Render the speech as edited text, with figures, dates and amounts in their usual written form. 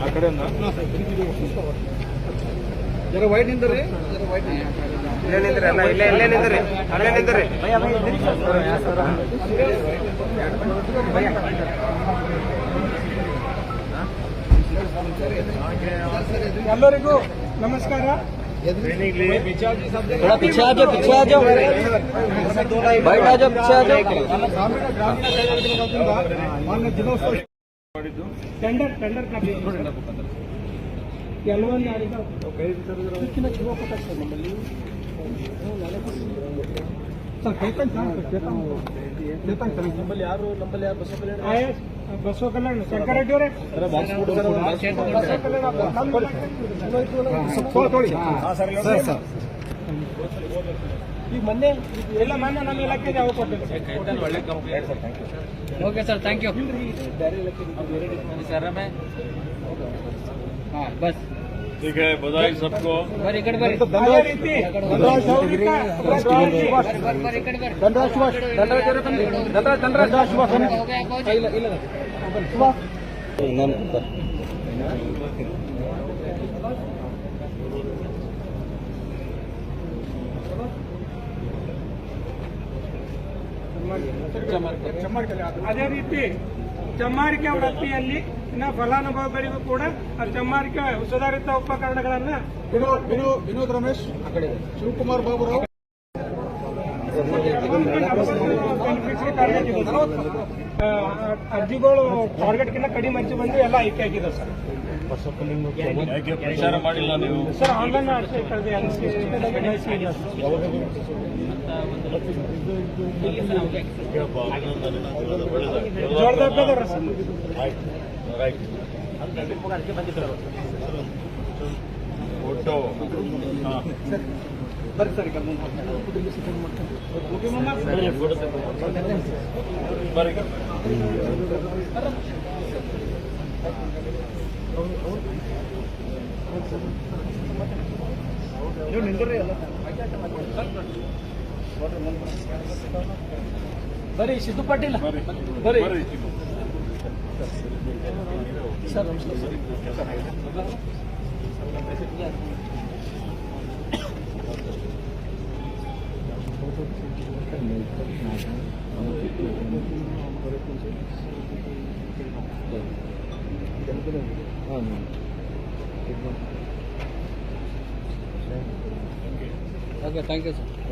ಆ ಕಡೆ ಜರ ವೈಟ್ ನಿಂದ್ರಿ, ಇಲ್ಲೇ ನಿಂದ್ರಿ, ಅಲ್ಲ ಇಲ್ಲೇ ನಿಂದ್ರಿ, ಅಲ್ಲೇ ನಿಂದ್ರಿ. ಎಲ್ಲರಿಗೂ ನಮಸ್ಕಾರ. थोड़ा पीछे आ जाओ, पीछे आ जाओ, बैठ आ जाओ, पीछे आ जाओ. ಮಾನ್ಯ ಜಿಲ್ಲೋತ್ಸವ ಟೆಂಡರ್ ಕೆಲವೊಂದು ಹೆಚ್ಚಿನ ಚುನಾವಣೆ ಸರ್ ನಮ್ಮಲ್ಲಿ ಸರ್ ನಮ್ಮಲ್ಲಿ ಯಾರು ಬಸವ ಕಲ್ಯಾಣ ಶಂಕರ ರೆಡ್ಡಿ ಅವರೇ ಈಗ ಮೊನ್ನೆ ಎಲ್ಲ ಮಾನ್ಯ ನಮ್ಮ ಇಲಾಖೆಗೆ ಯಾವ ಕೊಟ್ಟಿಲ್ಲ. ಒಳ್ಳೆ company okay sir, thank you sir. मैं हाँ बस ठीक है, बधाई सबको. ಅದೇ ರೀತಿ ಚಮ್ಮಾರಿಕೆ ವೃತ್ತಿಯಲ್ಲಿ ಫಲಾನುಭವಿಗಳಿಗೂ ಕೂಡ ಚಮ್ಮಾರಿಕೆ ಸುಧಾರಿತ ಉಪಕರಣಗಳನ್ನ ವಿನೋದ್ ರಮೇಶ್, ಶಿವಕುಮಾರ್ ಬಾಬುರಾವ್, ಅರ್ಜಿಗಳು ಟಾರ್ಗೆಟ್ಗಿಂತ ಕಡಿಮೆ ಅರ್ಜಿ ಬಂದು ಎಲ್ಲ ಆಯ್ಕೆ ಆಗಿದೆ ಸರ್. ಪ್ರಚಾರ ಮಾಡಿಲ್ಲ ನೀವು ಸರ್ ಆನ್ಲೈನ್ ಅಷ್ಟೇ ಜೋಳದ ಸರ್. ಫೋಟೋ ಬರ್ರಿ ಸರ್. ನೀವು ನಿಂದ್ರಿ ಅಲ್ಲ ಬರೀ ಸಿದ್ದು ಪಾಟೀಲ್ ಬರೀ ಸರ್. ನಮಸ್ಕಾರ ओके, थैंक यू सर.